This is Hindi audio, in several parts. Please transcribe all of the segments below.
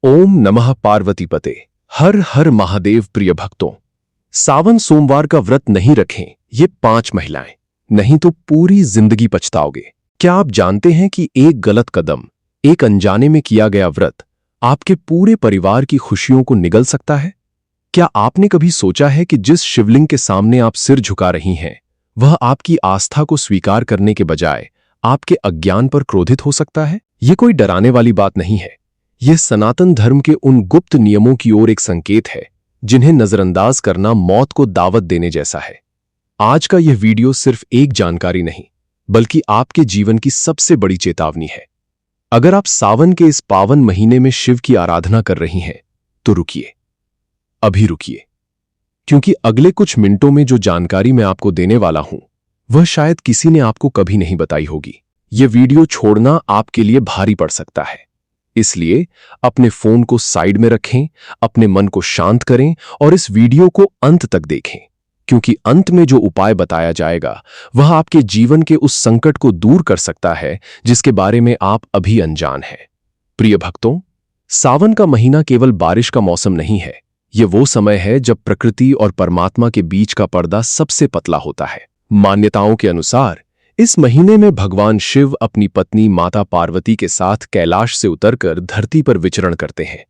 ओम नमः पार्वतीपते। हर हर महादेव। प्रिय भक्तों, सावन सोमवार का व्रत नहीं रखें ये 5 महिलाएं, नहीं तो पूरी जिंदगी पछताओगे। क्या आप जानते हैं कि एक गलत कदम, एक अनजाने में किया गया व्रत आपके पूरे परिवार की खुशियों को निगल सकता है? क्या आपने कभी सोचा है कि जिस शिवलिंग के सामने आप सिर झुका रही हैं, वह आपकी आस्था को स्वीकार करने के बजाय आपके अज्ञान पर क्रोधित हो सकता है? ये कोई डराने वाली बात नहीं है। यह सनातन धर्म के उन गुप्त नियमों की ओर एक संकेत है जिन्हें नजरअंदाज करना मौत को दावत देने जैसा है। आज का यह वीडियो सिर्फ एक जानकारी नहीं, बल्कि आपके जीवन की सबसे बड़ी चेतावनी है। अगर आप सावन के इस पावन महीने में शिव की आराधना कर रही हैं, तो रुकिए, अभी रुकिए, क्योंकि अगले कुछ मिनटों में जो जानकारी मैं आपको देने वाला हूं, वह शायद किसी ने आपको कभी नहीं बताई होगी। यह वीडियो छोड़ना आपके लिए भारी पड़ सकता है, इसलिए अपने फोन को साइड में रखें, अपने मन को शांत करें और इस वीडियो को अंत तक देखें, क्योंकि अंत में जो उपाय बताया जाएगा वह आपके जीवन के उस संकट को दूर कर सकता है जिसके बारे में आप अभी अनजान हैं। प्रिय भक्तों, सावन का महीना केवल बारिश का मौसम नहीं है। यह वो समय है जब प्रकृति और परमात्मा के बीच का पर्दा सबसे पतला होता है। मान्यताओं के अनुसार इस महीने में भगवान शिव अपनी पत्नी माता पार्वती के साथ कैलाश से उतरकर धरती पर विचरण करते हैं।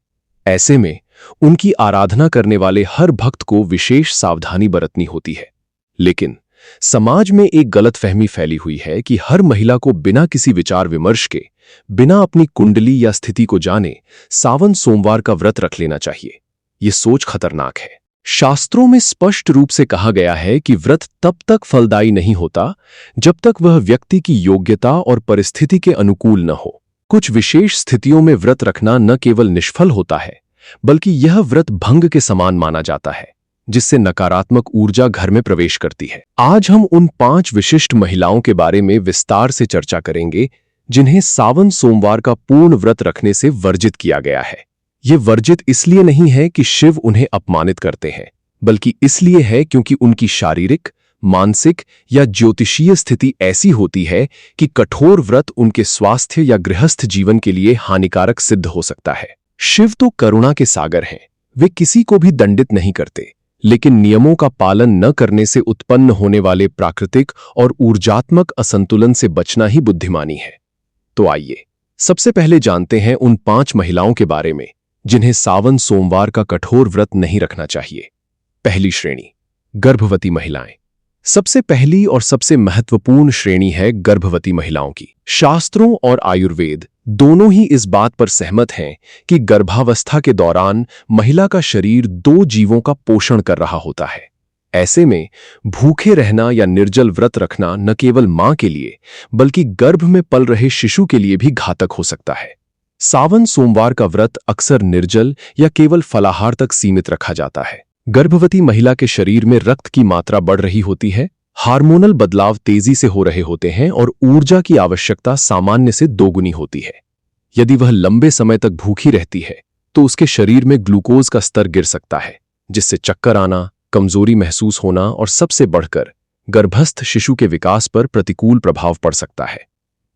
ऐसे में उनकी आराधना करने वाले हर भक्त को विशेष सावधानी बरतनी होती है। लेकिन समाज में एक गलतफहमी फैली हुई है कि हर महिला को बिना किसी विचार विमर्श के, बिना अपनी कुंडली या स्थिति को जाने सावन सोमवार का व्रत रख लेना चाहिए। यह सोच खतरनाक है। शास्त्रों में स्पष्ट रूप से कहा गया है कि व्रत तब तक फलदायी नहीं होता जब तक वह व्यक्ति की योग्यता और परिस्थिति के अनुकूल न हो। कुछ विशेष स्थितियों में व्रत रखना न केवल निष्फल होता है, बल्कि यह व्रत भंग के समान माना जाता है, जिससे नकारात्मक ऊर्जा घर में प्रवेश करती है। आज हम उन 5 विशिष्ट महिलाओं के बारे में विस्तार से चर्चा करेंगे जिन्हें सावन सोमवार का पूर्ण व्रत रखने से वर्जित किया गया है। ये वर्जित इसलिए नहीं है कि शिव उन्हें अपमानित करते हैं, बल्कि इसलिए है क्योंकि उनकी शारीरिक, मानसिक या ज्योतिषीय स्थिति ऐसी होती है कि कठोर व्रत उनके स्वास्थ्य या गृहस्थ जीवन के लिए हानिकारक सिद्ध हो सकता है। शिव तो करुणा के सागर हैं। वे किसी को भी दंडित नहीं करते, लेकिन नियमों का पालन न करने से उत्पन्न होने वाले प्राकृतिक और ऊर्जात्मक असंतुलन से बचना ही बुद्धिमानी है। तो आइए सबसे पहले जानते हैं उन 5 महिलाओं के बारे में जिन्हें सावन सोमवार का कठोर व्रत नहीं रखना चाहिए। पहली श्रेणी, गर्भवती महिलाएं। सबसे पहली और सबसे महत्वपूर्ण श्रेणी है गर्भवती महिलाओं की। शास्त्रों और आयुर्वेद दोनों ही इस बात पर सहमत हैं कि गर्भावस्था के दौरान महिला का शरीर 2 जीवों का पोषण कर रहा होता है। ऐसे में भूखे रहना या निर्जल व्रत रखना न केवल मां के लिए, बल्कि गर्भ में पल रहे शिशु के लिए भी घातक हो सकता है। सावन सोमवार का व्रत अक्सर निर्जल या केवल फलाहार तक सीमित रखा जाता है। गर्भवती महिला के शरीर में रक्त की मात्रा बढ़ रही होती है, हार्मोनल बदलाव तेजी से हो रहे होते हैं और ऊर्जा की आवश्यकता सामान्य से दोगुनी होती है। यदि वह लंबे समय तक भूखी रहती है तो उसके शरीर में ग्लूकोज का स्तर गिर सकता है, जिससे चक्कर आना, कमजोरी महसूस होना और सबसे बढ़कर गर्भस्थ शिशु के विकास पर प्रतिकूल प्रभाव पड़ सकता है।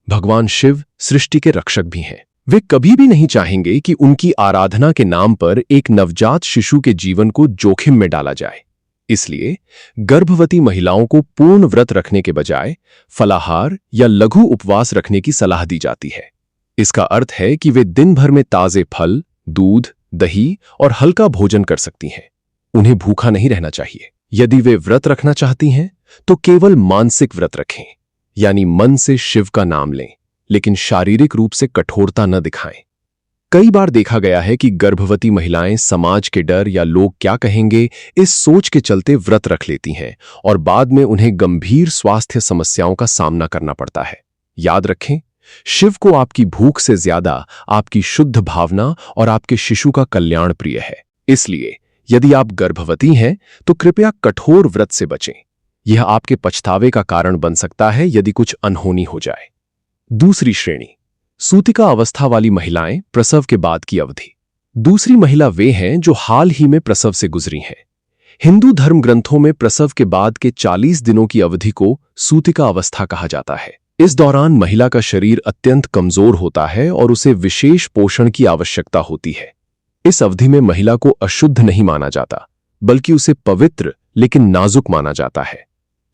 भगवान शिव सृष्टि के रक्षक भी हैं। वे कभी भी नहीं चाहेंगे कि उनकी आराधना के नाम पर एक नवजात शिशु के जीवन को जोखिम में डाला जाए। इसलिए गर्भवती महिलाओं को पूर्ण व्रत रखने के बजाय फलाहार या लघु उपवास रखने की सलाह दी जाती है। इसका अर्थ है कि वे दिन भर में ताजे फल, दूध, दही और हल्का भोजन कर सकती हैं। उन्हें भूखा नहीं रहना चाहिए। यदि वे व्रत रखना चाहती हैं तो केवल मानसिक व्रत रखें, यानी मन से शिव का नाम लें, लेकिन शारीरिक रूप से कठोरता न दिखाएं। कई बार देखा गया है कि गर्भवती महिलाएं समाज के डर या लोग क्या कहेंगे इस सोच के चलते व्रत रख लेती हैं और बाद में उन्हें गंभीर स्वास्थ्य समस्याओं का सामना करना पड़ता है। याद रखें, शिव को आपकी भूख से ज्यादा आपकी शुद्ध भावना और आपके शिशु का कल्याण प्रिय है। इसलिए यदि आप गर्भवती हैं तो कृपया कठोर व्रत से बचें। यह आपके पछतावे का कारण बन सकता है यदि कुछ अनहोनी हो जाए। दूसरी श्रेणी, सूतिका अवस्था वाली महिलाएं, प्रसव के बाद की अवधि। दूसरी महिला वे हैं जो हाल ही में प्रसव से गुजरी हैं। हिंदू धर्म ग्रंथों में प्रसव के बाद के 40 दिनों की अवधि को सूतिका अवस्था कहा जाता है। इस दौरान महिला का शरीर अत्यंत कमजोर होता है और उसे विशेष पोषण की आवश्यकता होती है। इस अवधि में महिला को अशुद्ध नहीं माना जाता, बल्कि उसे पवित्र लेकिन नाजुक माना जाता है।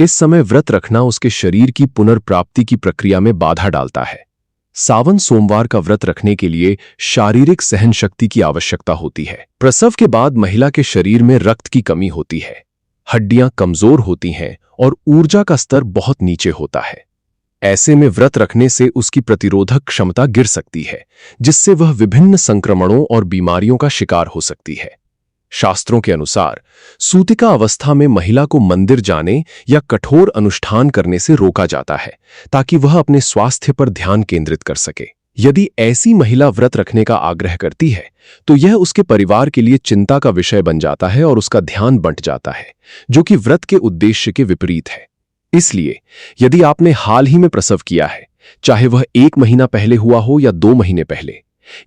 इस समय व्रत रखना उसके शरीर की पुनर्प्राप्ति की प्रक्रिया में बाधा डालता है। सावन सोमवार का व्रत रखने के लिए शारीरिक सहन शक्ति की आवश्यकता होती है। प्रसव के बाद महिला के शरीर में रक्त की कमी होती है, हड्डियां कमजोर होती हैं और ऊर्जा का स्तर बहुत नीचे होता है। ऐसे में व्रत रखने से उसकी प्रतिरोधक क्षमता गिर सकती है, जिससे वह विभिन्न संक्रमणों और बीमारियों का शिकार हो सकती है। शास्त्रों के अनुसार सूतिका अवस्था में महिला को मंदिर जाने या कठोर अनुष्ठान करने से रोका जाता है, ताकि वह अपने स्वास्थ्य पर ध्यान केंद्रित कर सके। यदि ऐसी महिला व्रत रखने का आग्रह करती है, तो यह उसके परिवार के लिए चिंता का विषय बन जाता है और उसका ध्यान बंट जाता है, जो कि व्रत के उद्देश्य के विपरीत है। इसलिए यदि आपने हाल ही में प्रसव किया है, चाहे वह 1 महीना पहले हुआ हो या 2 महीने पहले,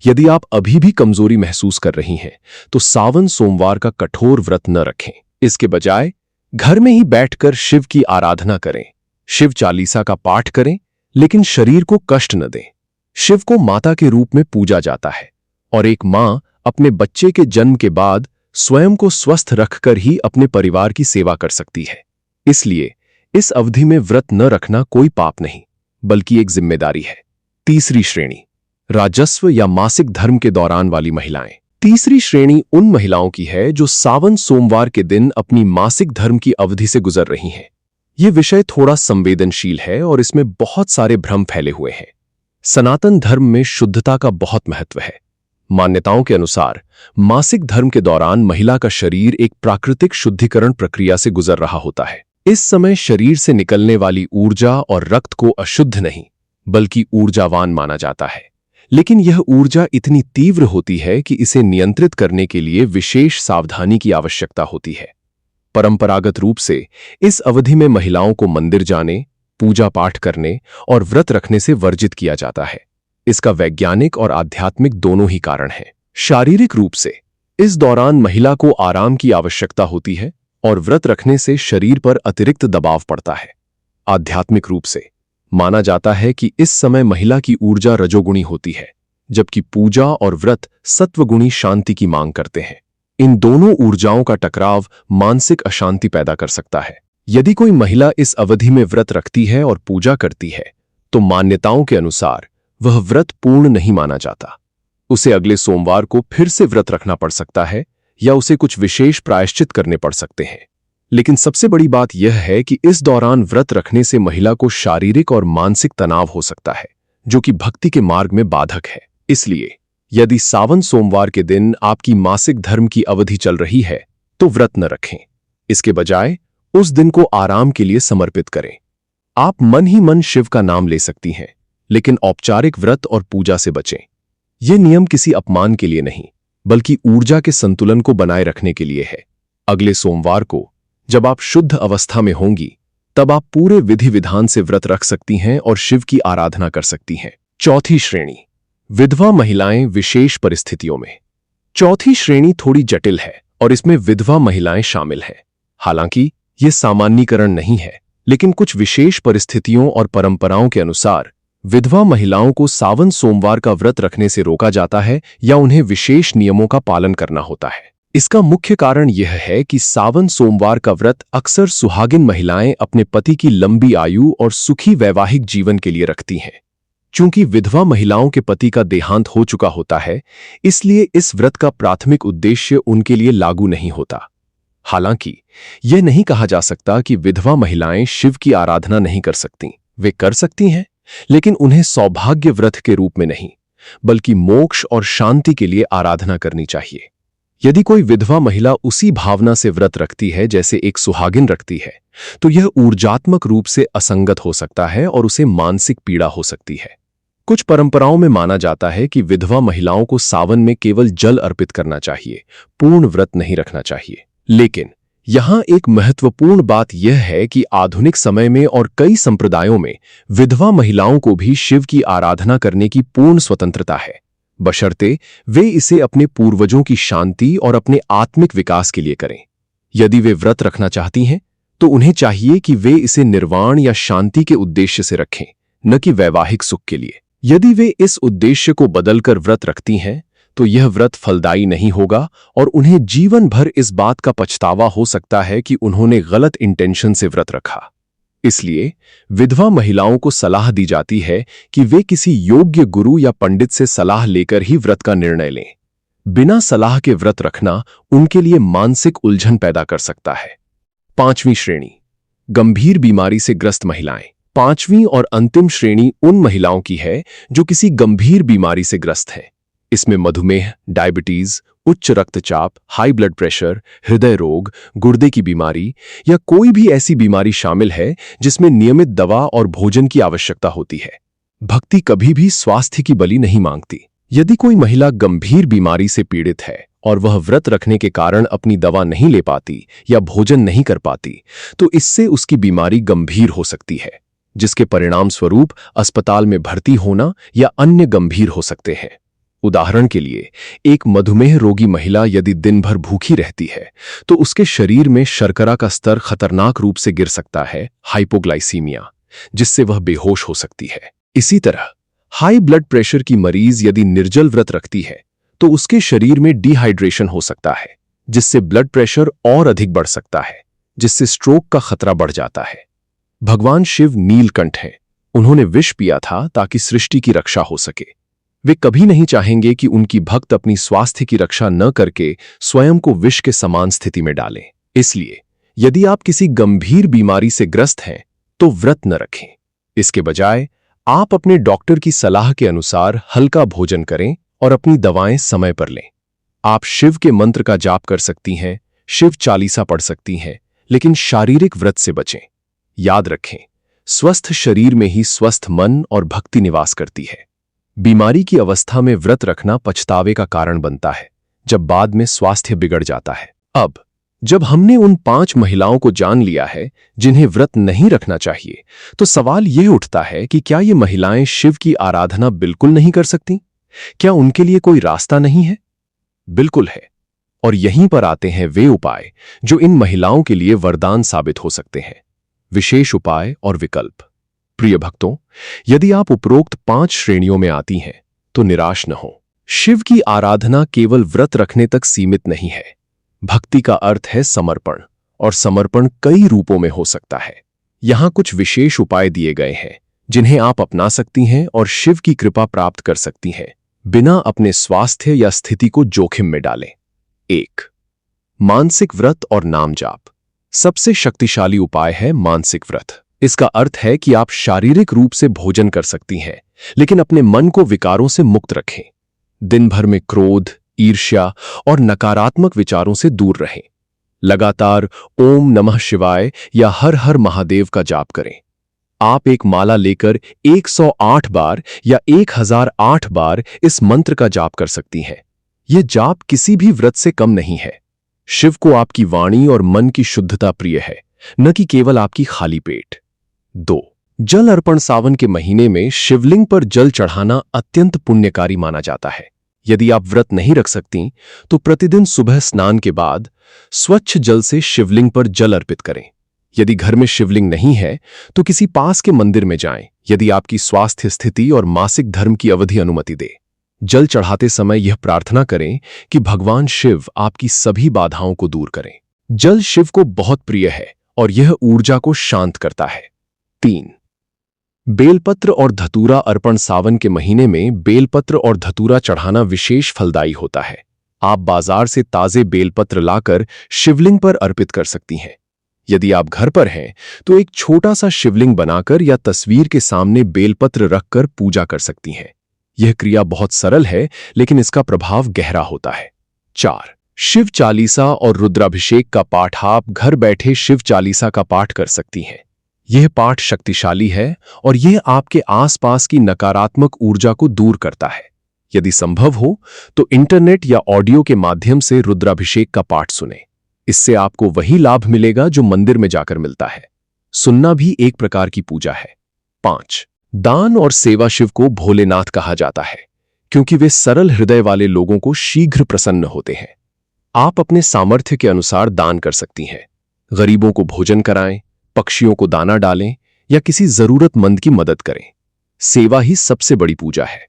यदि आप अभी भी कमजोरी महसूस कर रही हैं, तो सावन सोमवार का कठोर व्रत न रखें। इसके बजाय घर में ही बैठकर शिव की आराधना करें। शिव चालीसा का पाठ करें, लेकिन शरीर को कष्ट न दें। शिव को माता के रूप में पूजा जाता है और एक मां अपने बच्चे के जन्म के बाद स्वयं को स्वस्थ रखकर ही अपने परिवार की सेवा कर सकती है। इसलिए इस अवधि में व्रत न रखना कोई पाप नहीं, बल्कि एक जिम्मेदारी है। तीसरी श्रेणी, राजस्व या मासिक धर्म के दौरान वाली महिलाएं। तीसरी श्रेणी उन महिलाओं की है जो सावन सोमवार के दिन अपनी मासिक धर्म की अवधि से गुजर रही हैं। यह विषय थोड़ा संवेदनशील है और इसमें बहुत सारे भ्रम फैले हुए हैं। सनातन धर्म में शुद्धता का बहुत महत्व है। मान्यताओं के अनुसार मासिक धर्म के दौरान महिला का शरीर एक प्राकृतिक शुद्धिकरण प्रक्रिया से गुजर रहा होता है। इस समय शरीर से निकलने वाली ऊर्जा और रक्त को अशुद्ध नहीं, बल्कि ऊर्जावान माना जाता है। लेकिन यह ऊर्जा इतनी तीव्र होती है कि इसे नियंत्रित करने के लिए विशेष सावधानी की आवश्यकता होती है। परंपरागत रूप से इस अवधि में महिलाओं को मंदिर जाने, पूजा पाठ करने और व्रत रखने से वर्जित किया जाता है। इसका वैज्ञानिक और आध्यात्मिक दोनों ही कारण हैं। शारीरिक रूप से इस दौरान महिला को आराम की आवश्यकता होती है और व्रत रखने से शरीर पर अतिरिक्त दबाव पड़ता है। आध्यात्मिक रूप से माना जाता है कि इस समय महिला की ऊर्जा रजोगुणी होती है, जबकि पूजा और व्रत सत्वगुणी शांति की मांग करते हैं। इन दोनों ऊर्जाओं का टकराव मानसिक अशांति पैदा कर सकता है। यदि कोई महिला इस अवधि में व्रत रखती है और पूजा करती है, तो मान्यताओं के अनुसार वह व्रत पूर्ण नहीं माना जाता। उसे अगले सोमवार को फिर से व्रत रखना पड़ सकता है या उसे कुछ विशेष प्रायश्चित करने पड़ सकते हैं। लेकिन सबसे बड़ी बात यह है कि इस दौरान व्रत रखने से महिला को शारीरिक और मानसिक तनाव हो सकता है, जो कि भक्ति के मार्ग में बाधक है। इसलिए यदि सावन सोमवार के दिन आपकी मासिक धर्म की अवधि चल रही है, तो व्रत न रखें। इसके बजाय उस दिन को आराम के लिए समर्पित करें। आप मन ही मन शिव का नाम ले सकती हैं, लेकिन औपचारिक व्रत और पूजा से बचें। यह नियम किसी अपमान के लिए नहीं, बल्कि ऊर्जा के संतुलन को बनाए रखने के लिए है। अगले सोमवार को जब आप शुद्ध अवस्था में होंगी, तब आप पूरे विधि विधान से व्रत रख सकती हैं और शिव की आराधना कर सकती हैं। चौथी श्रेणी, विधवा महिलाएं विशेष परिस्थितियों में। चौथी श्रेणी थोड़ी जटिल है और इसमें विधवा महिलाएं शामिल हैं। हालांकि यह सामान्यीकरण नहीं है, लेकिन कुछ विशेष परिस्थितियों और परंपराओं के अनुसार विधवा महिलाओं को सावन सोमवार का व्रत रखने से रोका जाता है या उन्हें विशेष नियमों का पालन करना होता है। इसका मुख्य कारण यह है कि सावन सोमवार का व्रत अक्सर सुहागिन महिलाएं अपने पति की लंबी आयु और सुखी वैवाहिक जीवन के लिए रखती हैं। चूंकि विधवा महिलाओं के पति का देहांत हो चुका होता है, इसलिए इस व्रत का प्राथमिक उद्देश्य उनके लिए लागू नहीं होता। हालांकि यह नहीं कहा जा सकता कि विधवा महिलाएं शिव की आराधना नहीं कर सकतीं। वे कर सकती हैं, लेकिन उन्हें सौभाग्य व्रत के रूप में नहीं, बल्कि मोक्ष और शांति के लिए आराधना करनी चाहिए। यदि कोई विधवा महिला उसी भावना से व्रत रखती है जैसे एक सुहागिन रखती है, तो यह ऊर्जात्मक रूप से असंगत हो सकता है और उसे मानसिक पीड़ा हो सकती है। कुछ परंपराओं में माना जाता है कि विधवा महिलाओं को सावन में केवल जल अर्पित करना चाहिए, पूर्ण व्रत नहीं रखना चाहिए। लेकिन यहां एक महत्वपूर्ण बात यह है कि आधुनिक समय में और कई संप्रदायों में विधवा महिलाओं को भी शिव की आराधना करने की पूर्ण स्वतंत्रता है, बशर्ते वे इसे अपने पूर्वजों की शांति और अपने आत्मिक विकास के लिए करें। यदि वे व्रत रखना चाहती हैं, तो उन्हें चाहिए कि वे इसे निर्वाण या शांति के उद्देश्य से रखें, न कि वैवाहिक सुख के लिए। यदि वे इस उद्देश्य को बदलकर व्रत रखती हैं, तो यह व्रत फलदायी नहीं होगा और उन्हें जीवन भर इस बात का पछतावा हो सकता है कि उन्होंने गलत इंटेंशन से व्रत रखा। इसलिए विधवा महिलाओं को सलाह दी जाती है कि वे किसी योग्य गुरु या पंडित से सलाह लेकर ही व्रत का निर्णय लें। बिना सलाह के व्रत रखना उनके लिए मानसिक उलझन पैदा कर सकता है। 5वीं श्रेणी, गंभीर बीमारी से ग्रस्त महिलाएं। 5वीं और अंतिम श्रेणी उन महिलाओं की है जो किसी गंभीर बीमारी से ग्रस्त हैं। इसमें मधुमेह, डायबिटीज, उच्च रक्तचाप, हाई ब्लड प्रेशर, हृदय रोग, गुर्दे की बीमारी या कोई भी ऐसी बीमारी शामिल है जिसमें नियमित दवा और भोजन की आवश्यकता होती है। भक्ति कभी भी स्वास्थ्य की बलि नहीं मांगती। यदि कोई महिला गंभीर बीमारी से पीड़ित है और वह व्रत रखने के कारण अपनी दवा नहीं ले पाती या भोजन नहीं कर पाती, तो इससे उसकी बीमारी गंभीर हो सकती है, जिसके परिणाम स्वरूप अस्पताल में भर्ती होना या अन्य गंभीर हो सकते हैं। उदाहरण के लिए, एक मधुमेह रोगी महिला यदि दिन भर भूखी रहती है तो उसके शरीर में शर्करा का स्तर खतरनाक रूप से गिर सकता है, हाइपोग्लाइसीमिया, जिससे वह बेहोश हो सकती है। इसी तरह हाई ब्लड प्रेशर की मरीज यदि निर्जल व्रत रखती है तो उसके शरीर में डिहाइड्रेशन हो सकता है, जिससे ब्लड प्रेशर और अधिक बढ़ सकता है, जिससे स्ट्रोक का खतरा बढ़ जाता है। भगवान शिव नीलकंठ हैं। उन्होंने विष पिया था ताकि सृष्टि की रक्षा हो सके। वे कभी नहीं चाहेंगे कि उनकी भक्त अपनी स्वास्थ्य की रक्षा न करके स्वयं को विष के समान स्थिति में डालें। इसलिए यदि आप किसी गंभीर बीमारी से ग्रस्त हैं तो व्रत न रखें। इसके बजाय आप अपने डॉक्टर की सलाह के अनुसार हल्का भोजन करें और अपनी दवाएं समय पर लें। आप शिव के मंत्र का जाप कर सकती हैं, शिव चालीसा पढ़ सकती हैं, लेकिन शारीरिक व्रत से बचें। याद रखें, स्वस्थ शरीर में ही स्वस्थ मन और भक्ति निवास करती है। बीमारी की अवस्था में व्रत रखना पछतावे का कारण बनता है, जब बाद में स्वास्थ्य बिगड़ जाता है। अब जब हमने उन 5 महिलाओं को जान लिया है जिन्हें व्रत नहीं रखना चाहिए, तो सवाल यह उठता है कि क्या ये महिलाएं शिव की आराधना बिल्कुल नहीं कर सकती? क्या उनके लिए कोई रास्ता नहीं है? बिल्कुल है। और यहीं पर आते हैं वे उपाय जो इन महिलाओं के लिए वरदान साबित हो सकते हैं। विशेष उपाय और विकल्प। प्रिय भक्तों, यदि आप उपरोक्त 5 श्रेणियों में आती हैं तो निराश न हो। शिव की आराधना केवल व्रत रखने तक सीमित नहीं है। भक्ति का अर्थ है समर्पण, और समर्पण कई रूपों में हो सकता है। यहां कुछ विशेष उपाय दिए गए हैं जिन्हें आप अपना सकती हैं और शिव की कृपा प्राप्त कर सकती हैं, बिना अपने स्वास्थ्य या स्थिति को जोखिम में डालें। 1. मानसिक व्रत और नाम जाप। सबसे शक्तिशाली उपाय है मानसिक व्रत। इसका अर्थ है कि आप शारीरिक रूप से भोजन कर सकती हैं, लेकिन अपने मन को विकारों से मुक्त रखें। दिन भर में क्रोध, ईर्ष्या और नकारात्मक विचारों से दूर रहें। लगातार ओम नमः शिवाय या हर हर महादेव का जाप करें। आप एक माला लेकर 108 बार या 1008 बार इस मंत्र का जाप कर सकती हैं। यह जाप किसी भी व्रत से कम नहीं है। शिव को आपकी वाणी और मन की शुद्धता प्रिय है, न कि केवल आपकी खाली पेट। 2. जल अर्पण। सावन के महीने में शिवलिंग पर जल चढ़ाना अत्यंत पुण्यकारी माना जाता है। यदि आप व्रत नहीं रख सकती तो प्रतिदिन सुबह स्नान के बाद स्वच्छ जल से शिवलिंग पर जल अर्पित करें। यदि घर में शिवलिंग नहीं है तो किसी पास के मंदिर में जाएं, यदि आपकी स्वास्थ्य स्थिति और मासिक धर्म की अवधि अनुमति दे। जल चढ़ाते समय यह प्रार्थना करें कि भगवान शिव आपकी सभी बाधाओं को दूर करें। जल शिव को बहुत प्रिय है और यह ऊर्जा को शांत करता है। 3. बेलपत्र और धतूरा अर्पण। सावन के महीने में बेलपत्र और धतूरा चढ़ाना विशेष फलदायी होता है। आप बाजार से ताजे बेलपत्र लाकर शिवलिंग पर अर्पित कर सकती हैं। यदि आप घर पर हैं तो एक छोटा सा शिवलिंग बनाकर या तस्वीर के सामने बेलपत्र रखकर पूजा कर सकती हैं। यह क्रिया बहुत सरल है, लेकिन इसका प्रभाव गहरा होता है। 4. शिव चालीसा और रुद्राभिषेक का पाठ। आप घर बैठे शिव चालीसा का पाठ कर सकती हैं। यह पाठ शक्तिशाली है और यह आपके आसपास की नकारात्मक ऊर्जा को दूर करता है। यदि संभव हो तो इंटरनेट या ऑडियो के माध्यम से रुद्राभिषेक का पाठ सुनें। इससे आपको वही लाभ मिलेगा जो मंदिर में जाकर मिलता है। सुनना भी एक प्रकार की पूजा है। 5. दान और सेवा। शिव को भोलेनाथ कहा जाता है क्योंकि वे सरल हृदय वाले लोगों को शीघ्र प्रसन्न होते हैं। आप अपने सामर्थ्य के अनुसार दान कर सकती हैं। गरीबों को भोजन कराएं, पक्षियों को दाना डालें या किसी जरूरतमंद की मदद करें। सेवा ही सबसे बड़ी पूजा है।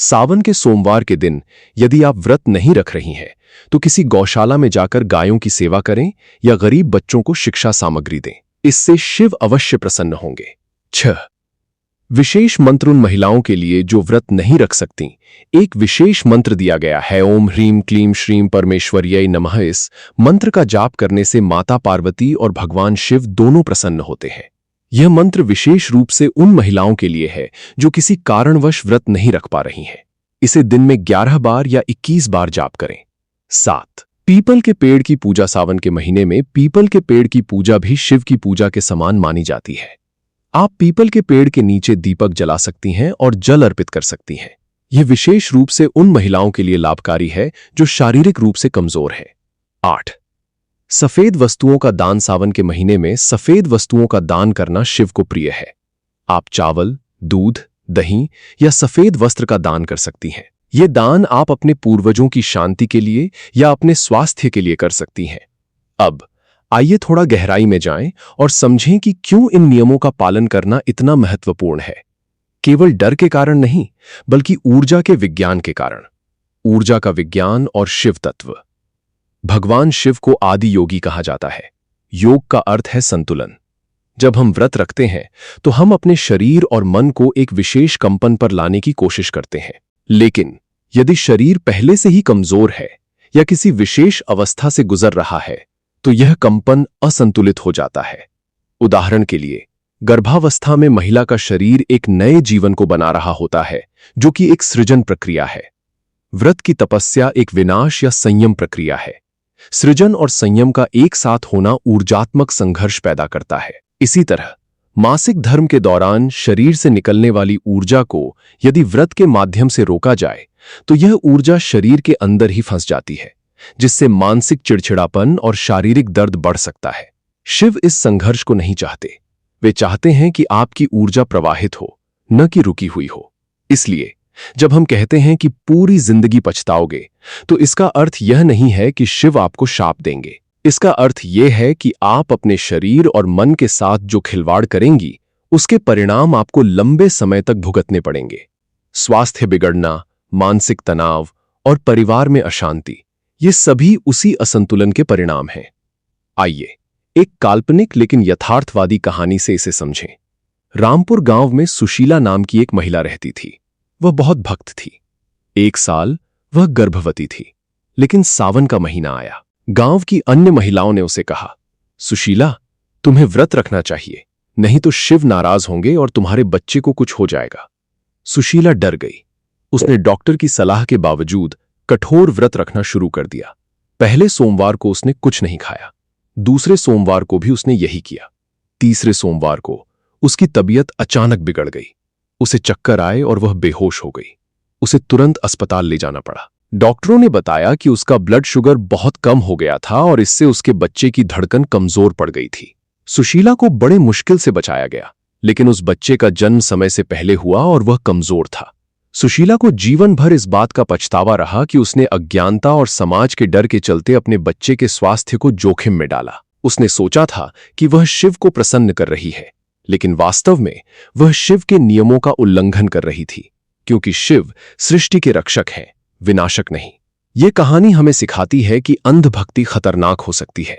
सावन के सोमवार के दिन यदि आप व्रत नहीं रख रही हैं तो किसी गौशाला में जाकर गायों की सेवा करें या गरीब बच्चों को शिक्षा सामग्री दें। इससे शिव अवश्य प्रसन्न होंगे। 6 विशेष मंत्र उन महिलाओं के लिए जो व्रत नहीं रख सकती। एक विशेष मंत्र दिया गया है, ओम ह्रीम क्लीम श्रीम परमेश्वर्यै नमः। इस मंत्र का जाप करने से माता पार्वती और भगवान शिव दोनों प्रसन्न होते हैं। यह मंत्र विशेष रूप से उन महिलाओं के लिए है जो किसी कारणवश व्रत नहीं रख पा रही हैं। इसे दिन में 11 बार या 21 बार जाप करें। 7 पीपल के पेड़ की पूजा। सावन के महीने में पीपल के पेड़ की पूजा भी शिव की पूजा के समान मानी जाती है। आप पीपल के पेड़ के नीचे दीपक जला सकती हैं और जल अर्पित कर सकती हैं। यह विशेष रूप से उन महिलाओं के लिए लाभकारी है जो शारीरिक रूप से कमजोर है। 8 सफेद वस्तुओं का दान। सावन के महीने में सफेद वस्तुओं का दान करना शिव को प्रिय है। आप चावल, दूध, दही या सफेद वस्त्र का दान कर सकती हैं। यह दान आप अपने पूर्वजों की शांति के लिए या अपने स्वास्थ्य के लिए कर सकती हैं। अब आइए थोड़ा गहराई में जाएं और समझें कि क्यों इन नियमों का पालन करना इतना महत्वपूर्ण है। केवल डर के कारण नहीं, बल्कि ऊर्जा के विज्ञान के कारण। ऊर्जा का विज्ञान और शिव तत्व। भगवान शिव को आदि योगी कहा जाता है। योग का अर्थ है संतुलन। जब हम व्रत रखते हैं तो हम अपने शरीर और मन को एक विशेष कंपन पर लाने की कोशिश करते हैं। लेकिन यदि शरीर पहले से ही कमजोर है या किसी विशेष अवस्था से गुजर रहा है तो यह कंपन असंतुलित हो जाता है। उदाहरण के लिए, गर्भावस्था में महिला का शरीर एक नए जीवन को बना रहा होता है जो कि एक सृजन प्रक्रिया है। व्रत की तपस्या एक विनाश या संयम प्रक्रिया है। सृजन और संयम का एक साथ होना ऊर्जात्मक संघर्ष पैदा करता है। इसी तरह मासिक धर्म के दौरान शरीर से निकलने वाली ऊर्जा को यदि व्रत के माध्यम से रोका जाए तो यह ऊर्जा शरीर के अंदर ही फंस जाती है, जिससे मानसिक चिड़चिड़ापन और शारीरिक दर्द बढ़ सकता है। शिव इस संघर्ष को नहीं चाहते। वे चाहते हैं कि आपकी ऊर्जा प्रवाहित हो, न कि रुकी हुई हो। इसलिए जब हम कहते हैं कि पूरी जिंदगी पछताओगे, तो इसका अर्थ यह नहीं है कि शिव आपको शाप देंगे। इसका अर्थ यह है कि आप अपने शरीर और मन के साथ जो खिलवाड़ करेंगी, उसके परिणाम आपको लंबे समय तक भुगतने पड़ेंगे। स्वास्थ्य बिगड़ना, मानसिक तनाव और परिवार में अशांति, ये सभी उसी असंतुलन के परिणाम हैं। आइए एक काल्पनिक लेकिन यथार्थवादी कहानी से इसे समझें। रामपुर गांव में सुशीला नाम की एक महिला रहती थी। वह बहुत भक्त थी। एक साल वह गर्भवती थी, लेकिन सावन का महीना आया। गांव की अन्य महिलाओं ने उसे कहा, सुशीला, तुम्हें व्रत रखना चाहिए, नहीं तो शिव नाराज होंगे और तुम्हारे बच्चे को कुछ हो जाएगा। सुशीला डर गई। उसने डॉक्टर की सलाह के बावजूद कठोर व्रत रखना शुरू कर दिया। पहले सोमवार को उसने कुछ नहीं खाया। दूसरे सोमवार को भी उसने यही किया। तीसरे सोमवार को उसकी तबीयत अचानक बिगड़ गई। उसे चक्कर आए और वह बेहोश हो गई। उसे तुरंत अस्पताल ले जाना पड़ा। डॉक्टरों ने बताया कि उसका ब्लड शुगर बहुत कम हो गया था और इससे उसके बच्चे की धड़कन कमजोर पड़ गई थी। सुशीला को बड़े मुश्किल से बचाया गया, लेकिन उस बच्चे का जन्म समय से पहले हुआ और वह कमजोर था। सुशीला को जीवन भर इस बात का पछतावा रहा कि उसने अज्ञानता और समाज के डर के चलते अपने बच्चे के स्वास्थ्य को जोखिम में डाला। उसने सोचा था कि वह शिव को प्रसन्न कर रही है, लेकिन वास्तव में वह शिव के नियमों का उल्लंघन कर रही थी, क्योंकि शिव सृष्टि के रक्षक हैं, विनाशक नहीं। यह कहानी हमें सिखाती है कि अंध भक्ति खतरनाक हो सकती है।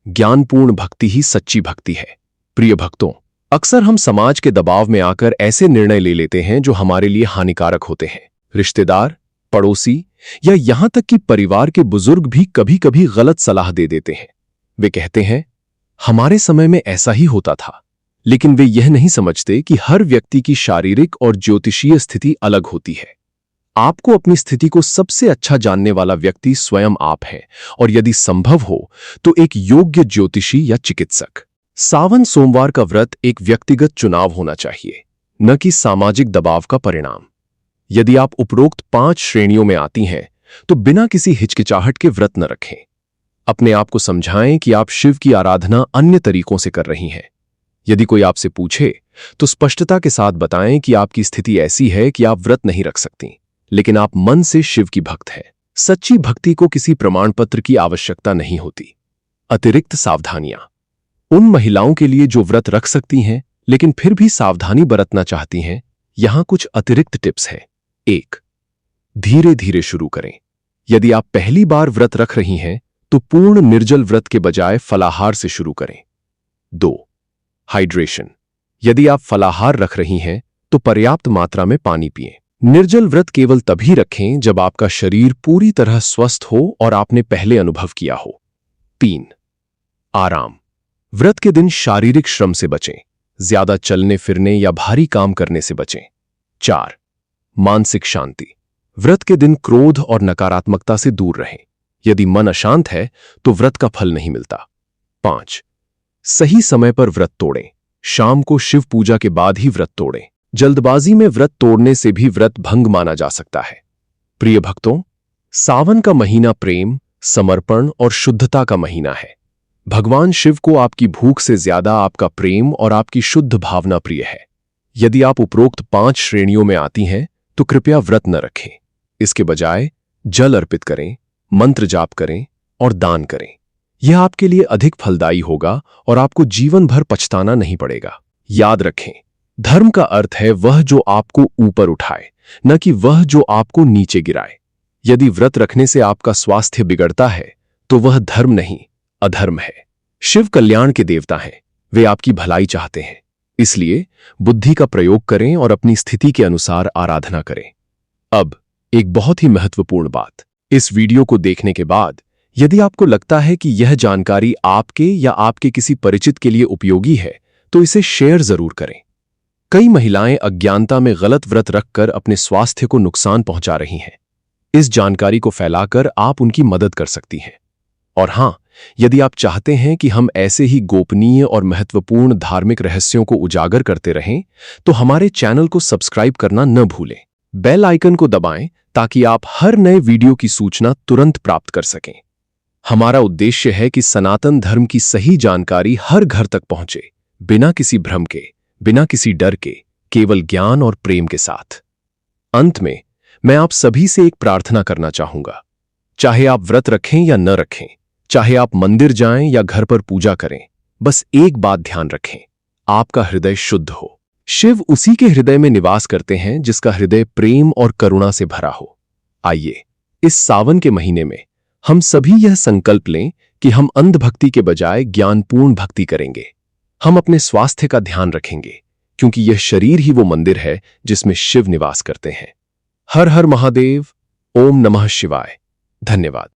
ज्ञानपूर्ण भक्ति ही सच्ची भक्ति है। प्रिय भक्तों, अक्सर हम समाज के दबाव में आकर ऐसे निर्णय ले लेते हैं जो हमारे लिए हानिकारक होते हैं। रिश्तेदार, पड़ोसी या यहां तक कि परिवार के बुजुर्ग भी कभी-कभी गलत सलाह दे देते हैं। वे कहते हैं, हमारे समय में ऐसा ही होता था, लेकिन वे यह नहीं समझते कि हर व्यक्ति की शारीरिक और ज्योतिषीय स्थिति अलग होती है। आपको अपनी स्थिति को सबसे अच्छा जानने वाला व्यक्ति स्वयं आप हैं, और यदि संभव हो तो एक योग्य ज्योतिषी या चिकित्सक। सावन सोमवार का व्रत एक व्यक्तिगत चुनाव होना चाहिए, न कि सामाजिक दबाव का परिणाम। यदि आप उपरोक्त 5 श्रेणियों में आती हैं, तो बिना किसी हिचकिचाहट के व्रत न रखें। अपने आप को समझाएं कि आप शिव की आराधना अन्य तरीकों से कर रही हैं। यदि कोई आपसे पूछे तो स्पष्टता के साथ बताएं कि आपकी स्थिति ऐसी है कि आप व्रत नहीं रख सकती, लेकिन आप मन से शिव की भक्त हैं। सच्ची भक्ति को किसी प्रमाण पत्र की आवश्यकता नहीं होती। अतिरिक्त सावधानियां उन महिलाओं के लिए जो व्रत रख सकती हैं लेकिन फिर भी सावधानी बरतना चाहती हैं, यहां कुछ अतिरिक्त टिप्स हैं। 1. धीरे धीरे शुरू करें। यदि आप पहली बार व्रत रख रही हैं तो पूर्ण निर्जल व्रत के बजाय फलाहार से शुरू करें। 2. हाइड्रेशन। यदि आप फलाहार रख रही हैं तो पर्याप्त मात्रा में पानी पिएं। निर्जल व्रत केवल तभी रखें जब आपका शरीर पूरी तरह स्वस्थ हो और आपने पहले अनुभव किया हो। 3. आराम। व्रत के दिन शारीरिक श्रम से बचें, ज्यादा चलने फिरने या भारी काम करने से बचें। 4. मानसिक शांति। व्रत के दिन क्रोध और नकारात्मकता से दूर रहें। यदि मन अशांत है तो व्रत का फल नहीं मिलता। 5. सही समय पर व्रत तोड़ें। शाम को शिव पूजा के बाद ही व्रत तोड़ें। जल्दबाजी में व्रत तोड़ने से भी व्रत भंग माना जा सकता है। प्रिय भक्तों, सावन का महीना प्रेम, समर्पण और शुद्धता का महीना है। भगवान शिव को आपकी भूख से ज्यादा आपका प्रेम और आपकी शुद्ध भावना प्रिय है। यदि आप उपरोक्त 5 श्रेणियों में आती हैं तो कृपया व्रत न रखें। इसके बजाय जल अर्पित करें, मंत्र जाप करें और दान करें। यह आपके लिए अधिक फलदायी होगा और आपको जीवन भर पछताना नहीं पड़ेगा। याद रखें, धर्म का अर्थ है वह जो आपको ऊपर उठाए, न कि वह जो आपको नीचे गिराए। यदि व्रत रखने से आपका स्वास्थ्य बिगड़ता है तो वह धर्म नहीं, अधर्म है। शिव कल्याण के देवता हैं, वे आपकी भलाई चाहते हैं। इसलिए बुद्धि का प्रयोग करें और अपनी स्थिति के अनुसार आराधना करें। अब एक बहुत ही महत्वपूर्ण बात, इस वीडियो को देखने के बाद यदि आपको लगता है कि यह जानकारी आपके या आपके किसी परिचित के लिए उपयोगी है तो इसे शेयर जरूर करें। कई महिलाएं अज्ञानता में गलत व्रत रखकर अपने स्वास्थ्य को नुकसान पहुंचा रही हैं। इस जानकारी को फैलाकर आप उनकी मदद कर सकती हैं। और हां, यदि आप चाहते हैं कि हम ऐसे ही गोपनीय और महत्वपूर्ण धार्मिक रहस्यों को उजागर करते रहें तो हमारे चैनल को सब्सक्राइब करना न भूलें। बेल आइकन को दबाएं ताकि आप हर नए वीडियो की सूचना तुरंत प्राप्त कर सकें। हमारा उद्देश्य है कि सनातन धर्म की सही जानकारी हर घर तक पहुंचे, बिना किसी भ्रम के, बिना किसी डर के, केवल ज्ञान और प्रेम के साथ। अंत में मैं आप सभी से एक प्रार्थना करना चाहूंगा। चाहे आप व्रत रखें या न रखें, चाहे आप मंदिर जाएं या घर पर पूजा करें, बस एक बात ध्यान रखें, आपका हृदय शुद्ध हो। शिव उसी के हृदय में निवास करते हैं जिसका हृदय प्रेम और करुणा से भरा हो। आइए, इस सावन के महीने में हम सभी यह संकल्प लें कि हम अंधभक्ति के बजाय ज्ञानपूर्ण भक्ति करेंगे। हम अपने स्वास्थ्य का ध्यान रखेंगे, क्योंकि यह शरीर ही वो मंदिर है जिसमें शिव निवास करते हैं। हर हर महादेव। ओम नमः शिवाय। धन्यवाद।